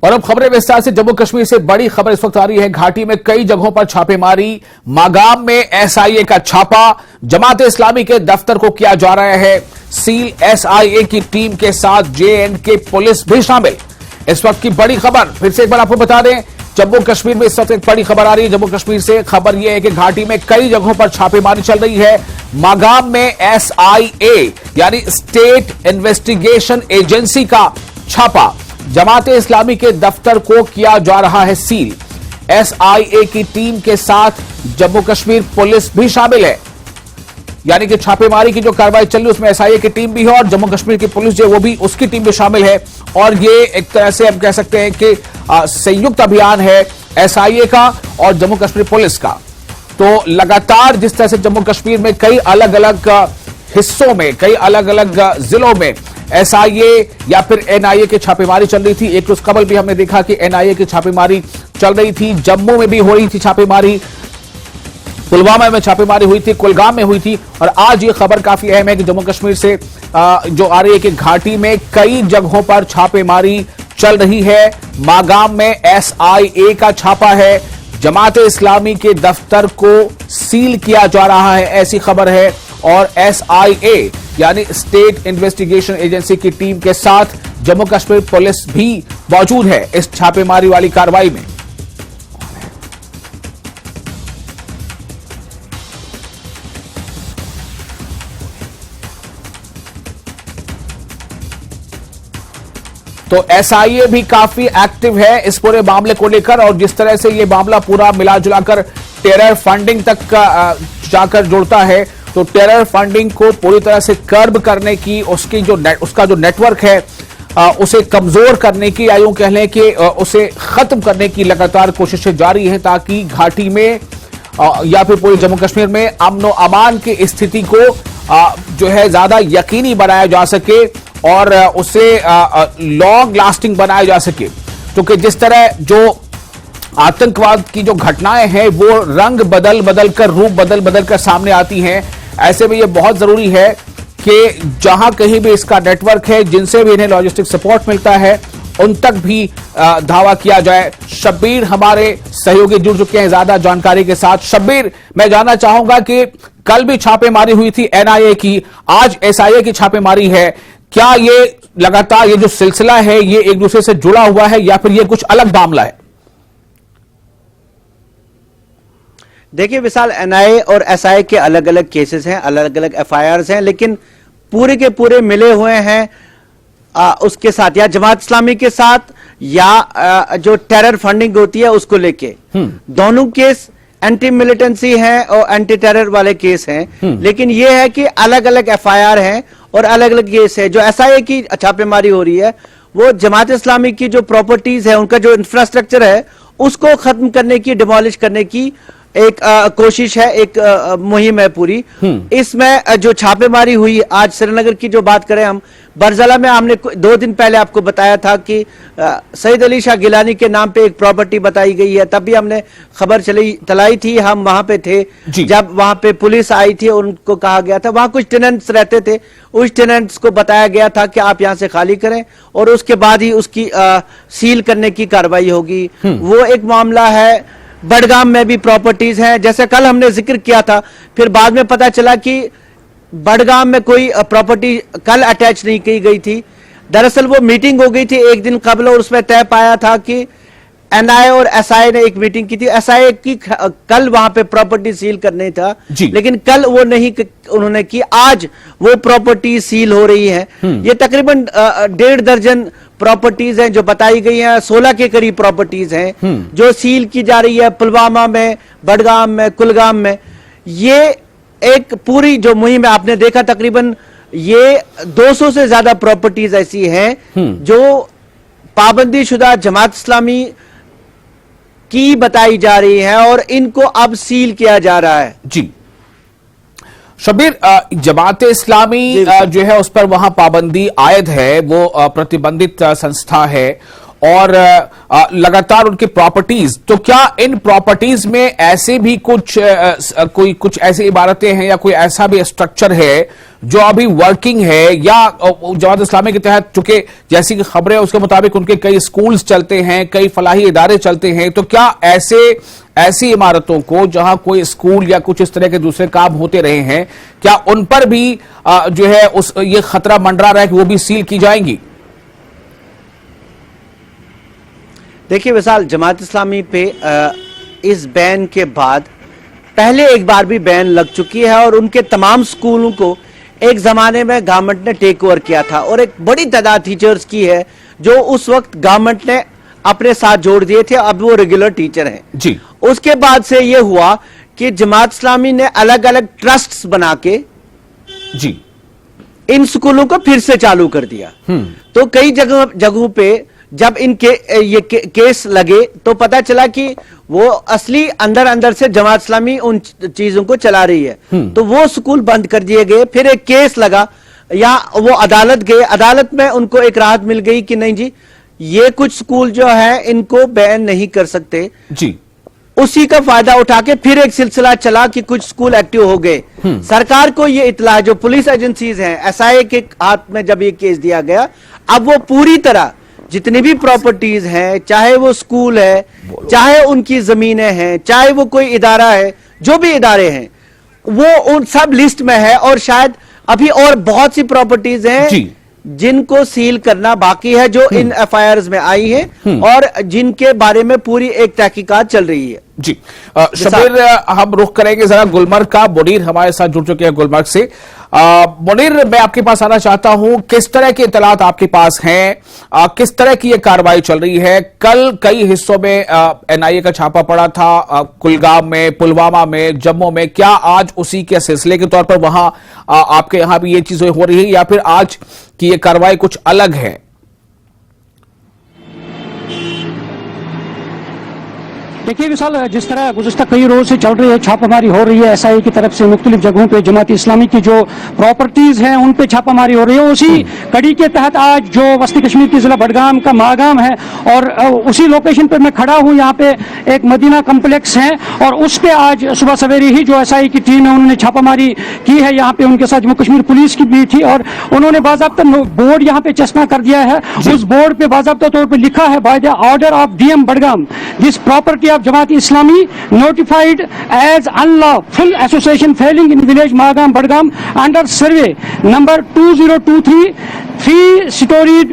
और अब खबरें विस्तार से। जम्मू कश्मीर से बड़ी खबर इस वक्त आ रही है। घाटी में कई जगहों पर छापेमारी, मागाम में एसआईए का छापा, जमात इस्लामी के दफ्तर को किया जा रहा है सील। एसआईए की टीम के साथ JNK पुलिस भी शामिल। इस वक्त की बड़ी खबर फिर से एक बार आपको बता दें, जम्मू कश्मीर में इस वक्त एक बड़ी खबर आ रही है। जम्मू कश्मीर से खबर यह है कि घाटी में कई जगहों पर छापेमारी चल रही है। मागाम में SIA यानी स्टेट इन्वेस्टिगेशन एजेंसी का छापा, जमात इस्लामी के दफ्तर को किया जा रहा है सील। SIA की टीम के साथ जम्मू कश्मीर पुलिस भी शामिल है, यानी कि छापेमारी की जो कार्रवाई चल रही है उसमें SIA की टीम भी है और जम्मू कश्मीर की पुलिस जो वो भी उसकी टीम भी शामिल है। और ये एक तरह से हम कह सकते हैं कि संयुक्त अभियान है SIA का और जम्मू कश्मीर पुलिस का। तो लगातार जिस तरह से जम्मू कश्मीर में कई अलग अलग हिस्सों में, कई अलग अलग जिलों में SIA या फिर NIA की छापेमारी चल रही थी। एक रोज कबल भी हमने देखा कि NIA की छापेमारी चल रही थी, जम्मू में भी हो रही थी छापेमारी, पुलवामा में छापेमारी हुई थी, कुलगाम में हुई थी। और आज ये खबर काफी अहम है कि जम्मू कश्मीर से जो आ रही है कि घाटी में कई जगहों पर छापेमारी चल रही है। मागाम में SIA का छापा है, जमात इस्लामी के दफ्तर को सील किया जा रहा है, ऐसी खबर है। और SIA यानी स्टेट इन्वेस्टिगेशन एजेंसी की टीम के साथ जम्मू कश्मीर पुलिस भी मौजूद है इस छापेमारी वाली कार्रवाई में। तो SIA भी काफी एक्टिव है इस पूरे मामले को लेकर। और जिस तरह से ये मामला पूरा मिला जुलाकर टेरर फंडिंग तक जाकर जुड़ता है, तो टेरर फंडिंग को पूरी तरह से कर्ब करने की, उसका जो नेटवर्क है उसे कमजोर करने की, या यूं कह लें कि उसे खत्म करने की लगातार कोशिशें जारी हैं, ताकि घाटी में या फिर पूरे जम्मू कश्मीर में अमन व अमान की स्थिति को जो है ज्यादा यकीनी बनाया जा सके और उसे लॉन्ग लास्टिंग बनाया जा सके। क्योंकि जिस तरह जो आतंकवाद की जो घटनाएं हैं वो रंग बदल बदल कर, रूप बदल बदल कर सामने आती हैं, ऐसे में ये बहुत जरूरी है कि जहां कहीं भी इसका नेटवर्क है, जिनसे भी इन्हें लॉजिस्टिक सपोर्ट मिलता है, उन तक भी धावा किया जाए। शब्बीर हमारे सहयोगी जुड़ चुके हैं ज्यादा जानकारी के साथ। शब्बीर, मैं जानना चाहूंगा कि कल भी छापेमारी हुई थी NIA की, आज SIA की छापेमारी है, क्या ये लगातार ये जो सिलसिला है ये एक दूसरे से जुड़ा हुआ है या फिर ये कुछ अलग मामला है? देखिए विशाल, NIA और SIA के अलग अलग केसेस हैं, अलग अलग FIRs हैं, लेकिन पूरे के पूरे मिले हुए हैं उसके साथ, या जमात इस्लामी के साथ, या जो टेरर फंडिंग होती है उसको लेके। दोनों केस एंटी मिलिटेंसी हैं और एंटी टेरर वाले केस हैं, लेकिन यह है कि अलग अलग FIR हैं और अलग अलग केस है। जो SIA की छापेमारी हो रही है वो जमात इस्लामी की जो प्रॉपर्टीज है, उनका जो इंफ्रास्ट्रक्चर है उसको खत्म करने की, डिमोलिश करने की एक कोशिश है, एक मुहिम है पूरी। इसमें जो छापेमारी हुई आज श्रीनगर की जो बात करें हम, बरजला में हमने 2 दिन पहले आपको बताया था कि सईद अली शाह गिलानी के नाम पे एक प्रॉपर्टी बताई गई है, तब भी हमने खबर तलाई थी, हम वहां पे थे जब वहां पे पुलिस आई थी और उनको कहा गया था, वहां कुछ टेनेंट्स रहते थे, उस टेनेंट्स को बताया गया था कि आप यहां से खाली करें और उसके बाद ही उसकी सील करने की कार्रवाई होगी। वो एक मामला है। बडगाम में भी प्रॉपर्टीज हैं, जैसे कल हमने जिक्र किया था, फिर बाद में पता चला कि बडगाम में कोई प्रॉपर्टी कल अटैच नहीं की गई थी। दरअसल वो मीटिंग हो गई थी एक दिन कबल और उसमें तय पाया था कि NIA और SIA ने एक मीटिंग की थी, SIA की कल वहां पे प्रॉपर्टी सील करनी था, लेकिन कल वो नहीं उन्होंने की, आज वो प्रॉपर्टी सील हो रही है। ये तकरीबन 1.5 दर्जन प्रॉपर्टीज हैं जो बताई गई हैं, 16 के करीब प्रॉपर्टीज हैं जो सील की जा रही है पुलवामा में, बडगाम में, कुलगाम में। ये एक पूरी जो मुहिम है, आपने देखा तकरीबन ये 200 से ज्यादा प्रॉपर्टीज ऐसी हैं जो पाबंदी शुदा जमात इस्लामी की बताई जा रही है और इनको अब सील किया जा रहा है। जी शब्बीर, जमात इस्लामी जो है उस पर वहां पाबंदी आयद है, वो प्रतिबंधित संस्था है और लगातार उनकी प्रॉपर्टीज, तो क्या इन प्रॉपर्टीज में ऐसे भी कुछ ऐसी इमारतें हैं या कोई ऐसा भी स्ट्रक्चर है जो अभी वर्किंग है, या जमात इस्लामी के तहत चूंकि जैसी कि खबरें उसके मुताबिक उनके कई स्कूल्स चलते हैं, कई फलाही इदारे चलते हैं, तो क्या ऐसी इमारतों को जहां कोई स्कूल या कुछ इस तरह के दूसरे काम होते रहे हैं, क्या उन पर भी जो है ये खतरा मंडरा रहा है कि वो भी सील की जाएंगी? देखिए विशाल, जमात इस्लामी पे इस बैन के बाद पहले एक बार भी बैन लग चुकी है और उनके तमाम स्कूलों को एक जमाने में गवर्नमेंट ने टेक ओवर किया था और एक बड़ी तादाद टीचर्स की है जो उस वक्त गवर्नमेंट ने अपने साथ जोड़ दिए थे, अब वो रेगुलर टीचर हैं जी। उसके बाद से ये हुआ कि जमात इस्लामी ने अलग अलग ट्रस्ट्स बना के जी इन स्कूलों को फिर से चालू कर दिया। तो कई जगहों पे जब ये केस लगे तो पता चला कि वो असली अंदर से जमात इस्लामी उन चीजों को चला रही है, तो वो स्कूल बंद कर दिए गए। फिर एक केस लगा या वो अदालत गए, अदालत में उनको एक राहत मिल गई कि नहीं जी, ये कुछ स्कूल जो है इनको बैन नहीं कर सकते जी। उसी का फायदा उठा के फिर एक सिलसिला चला कि कुछ स्कूल एक्टिव हो गए। सरकार को ये इत्तला, जो पुलिस एजेंसीज हैं, एसआईए के हाथ में जब ये केस दिया गया, अब वो पूरी तरह जितनी भी प्रॉपर्टीज हैं, चाहे वो स्कूल है, चाहे उनकी जमीनें हैं, चाहे वो कोई इदारा है, जो भी इदारे हैं, वो उन सब लिस्ट में है। और शायद अभी और बहुत सी प्रॉपर्टीज हैं जिनको सील करना बाकी है, जो इन एफआईआर में आई है और जिनके बारे में पूरी एक तहकीकात चल रही है। जी शबीर, हम रुख करेंगे जरा गुलमर्ग का। मुनीर हमारे साथ जुड़ चुके हैं गुलमर्ग से। मुनीर, मैं आपके पास आना चाहता हूं, किस तरह के इत्तलात आपके पास हैं, किस तरह की ये कार्रवाई चल रही है? कल कई हिस्सों में एनआईए का छापा पड़ा था, कुलगाम में, पुलवामा में, जम्मू में, क्या आज उसी के सिलसिले के तौर पर वहां आपके यहां भी ये चीजें हो रही है, या फिर आज की ये कार्रवाई कुछ अलग है? देखिए विशाल, जिस तरह गुज़िश्ता कई रोज से चल रही है, छापामारी हो रही है एसआई की तरफ से मुख्तलिफ जगहों पे जमात इस्लामी की जो प्रॉपर्टीज हैं उन पे छापामारी हो रही है, उसी कड़ी के तहत आज जो वस्ती कश्मीर के जिला बडगाम का मागाम है और उसी लोकेशन पे मैं खड़ा हूँ। यहाँ पे एक मदीना कम्प्लेक्स है और उस पे आज सुबह सवेरे ही जो एसआई की टीम है उन्होंने छापामारी की है। यहाँ पे उनके साथ जम्मू कश्मीर पुलिस की भी थी और उन्होंने बाज़ाब्ता बोर्ड यहाँ पे चस्पा कर दिया है। उस बोर्ड पे बाज़ाब्ता तौर पर लिखा है, by the order of DM Budgam this property of Jamaat Islami notified as unlawful association failing in village Magam Badgam under survey number 2023 three-storied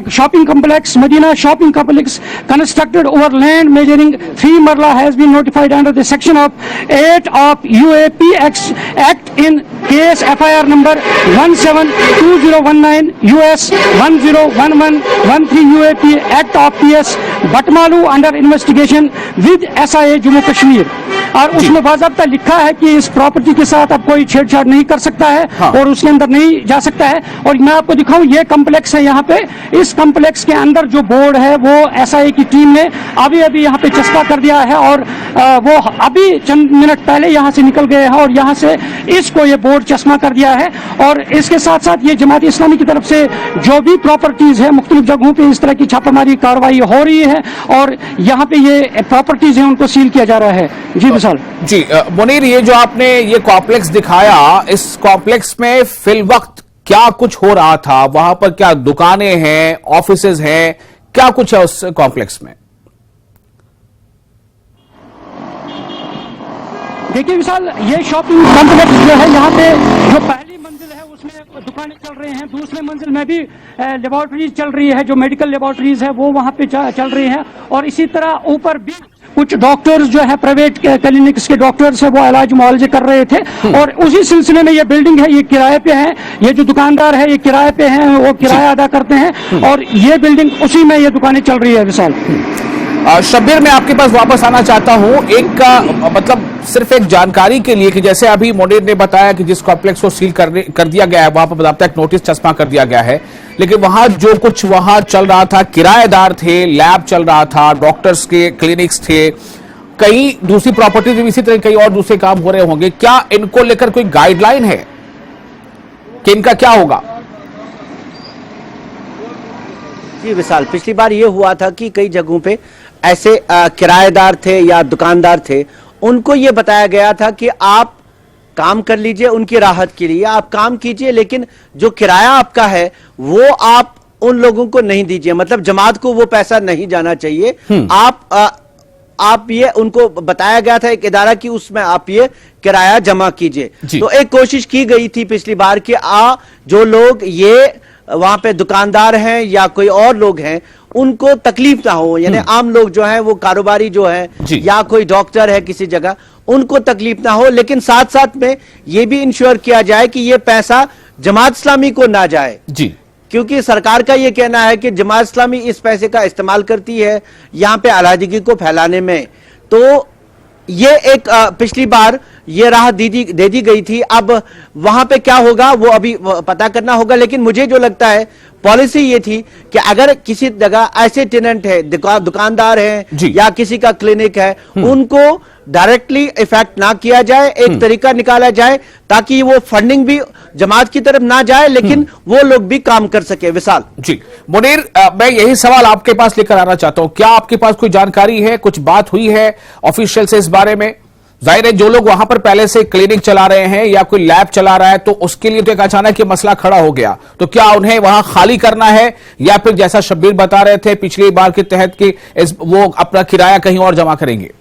shopping complex, Medina shopping complex constructed over land measuring 3 marla has been notified under the section of 8 of UAP Act in case FIR number 172019 US 101113 UAP Act of PS Batmalu under investigation with SIA Jammu Kashmir. और उसमें बाज़ाब्ता लिखा है कि इस property के साथ अब कोई छेड़छाड़ नहीं कर सकता है और उसके अंदर नहीं जा सकता है। और मैं आपको दिखाऊं, ये कम्प्लेक्स है यहाँ पे, इस कम्प्लेक्स के अंदर जो बोर्ड है वो एसआई की टीम ने अभी अभी यहाँ पे चस्पा कर दिया है और वो अभी चंद मिनट पहले यहाँ से निकल गए हैं और यहाँ से इसको ये बोर्ड चस्पा कर दिया है। और इसके साथ साथ ये जमात इस्लामी की तरफ से जो भी प्रॉपर्टीज है मुख्तलिफ जगहों पे इस तरह की छापामारी कार्रवाई हो रही है और यहाँ पे ये प्रॉपर्टीज है उनको सील किया जा रहा है। जी विशाल। जी मुनीर, ये जो आपने ये कॉम्प्लेक्स दिखाया, इस कॉम्प्लेक्स में फिल वक्त क्या कुछ हो रहा था? वहां पर क्या दुकानें हैं, ऑफिसेज हैं, क्या कुछ है उस कॉम्प्लेक्स में? देखिए विशाल, ये शॉपिंग कॉम्प्लेक्स जो है, यहाँ पे जो पहली मंजिल है उसमें दुकानें चल रही हैं, दूसरे मंजिल में भी लेबोरेटरीज चल रही है, जो मेडिकल लेबोरेटरीज है वो वहाँ पे चल रही हैं और इसी तरह ऊपर भी कुछ डॉक्टर्स जो है प्राइवेट क्लिनिक्स के डॉक्टर्स है वो इलाज मुआवजे कर रहे थे। और उसी सिलसिले में ये बिल्डिंग है, ये किराए पे है, ये जो दुकानदार है ये किराए पे हैं, वो किराया अदा करते हैं और ये बिल्डिंग उसी में ये दुकानें चल रही है विशाल। शब्बीर, मैं आपके पास वापस आना चाहता हूं, एक मतलब सिर्फ एक जानकारी के लिए कि जैसे अभी मुनीर ने बताया कि जिस कॉम्प्लेक्स को सील कर दिया गया है वहां पर बताया एक नोटिस चस्पा कर दिया गया है, लेकिन वहां जो कुछ वहां चल रहा था, किराएदार थे, लैब चल रहा था, डॉक्टर्स के क्लिनिक्स थे, कई दूसरी प्रॉपर्टीज में इसी तरह कई और दूसरे काम हो रहे होंगे, क्या इनको लेकर कोई गाइडलाइन है कि इनका क्या होगा? जी विशाल, पिछली बार ये हुआ था कि कई जगहों पे ऐसे किराएदार थे या दुकानदार थे, उनको ये बताया गया था कि आप काम कर लीजिए, उनकी राहत के लिए आप काम कीजिए, लेकिन जो किराया आपका है वो आप उन लोगों को नहीं दीजिए। मतलब जमात को वो पैसा नहीं जाना चाहिए। आप ये उनको बताया गया था एक इदारा की, उसमें आप ये किराया जमा कीजिए। तो एक कोशिश की गई थी पिछली बार कि जो लोग ये वहां पे दुकानदार हैं या कोई और लोग हैं उनको तकलीफ ना हो, यानी आम लोग जो हैं वो कारोबारी जो है या कोई डॉक्टर है किसी जगह, उनको तकलीफ ना हो, लेकिन साथ साथ में ये भी इंश्योर किया जाए कि ये पैसा जमात इस्लामी को ना जाए जी। क्योंकि सरकार का ये कहना है कि जमात इस्लामी इस पैसे का इस्तेमाल करती है यहां पे अलहदगी को फैलाने में। तो ये एक पिछली बार ये राहत दे दी गई थी। अब वहां पे क्या होगा वो अभी पता करना होगा, लेकिन मुझे जो लगता है पॉलिसी ये थी कि अगर किसी जगह ऐसे टेनेंट है, दुकानदार हैं या किसी का क्लिनिक है, उनको डायरेक्टली इफेक्ट ना किया जाए, एक तरीका निकाला जाए ताकि वो फंडिंग भी जमात की तरफ ना जाए लेकिन वो लोग भी काम कर सके। विशाल जी, मुनीर मैं यही सवाल आपके पास लेकर आना चाहता हूं, क्या आपके पास कोई जानकारी है, कुछ बात हुई है ऑफिशियल से इस बारे में? जाहिर है जो लोग वहां पर पहले से क्लिनिक चला रहे हैं या कोई लैब चला रहा है तो उसके लिए तो एक अचानक ये मसला खड़ा हो गया, तो क्या उन्हें वहां खाली करना है या फिर जैसा शब्बीर बता रहे थे पिछली बार के तहत कि वो अपना किराया कहीं और जमा करेंगे?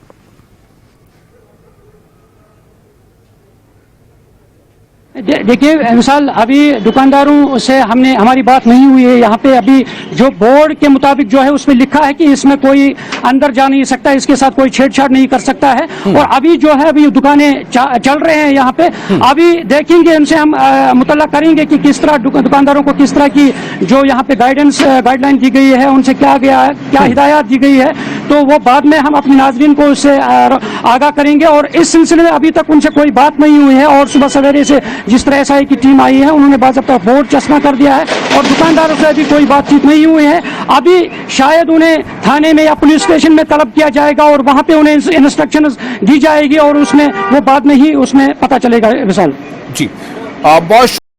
देखिए मिसाल अभी दुकानदारों से हमारी बात नहीं हुई है। यहाँ पे अभी जो बोर्ड के मुताबिक जो है उसमें लिखा है कि इसमें कोई अंदर जा नहीं सकता, इसके साथ कोई छेड़छाड़ नहीं कर सकता है। और अभी जो है अभी दुकानें चल रहे हैं यहाँ पे। अभी देखेंगे, इनसे हम मुतल्ला करेंगे कि किस तरह दुकानदारों को किस तरह की जो यहाँ पे गाइडलाइन दी गई है, उनसे क्या हिदायत दी गई है, तो वो बाद में हम अपने नाजरीन को उससे आगाह करेंगे। और इस सिलसिले में अभी तक उनसे कोई बात नहीं हुई है और सुबह सवेरे से जिस तरह एसआई की टीम आई है उन्होंने बाज़ाब्ता बोर्ड चस्पा कर दिया है और दुकानदारों से अभी कोई बातचीत नहीं हुई है। अभी शायद उन्हें थाने में या पुलिस स्टेशन में तलब किया जाएगा और वहां पे उन्हें इंस्ट्रक्शंस दी जाएगी और उसमें वो बाद में ही उसमें पता चलेगा। विशाल जी, बहुत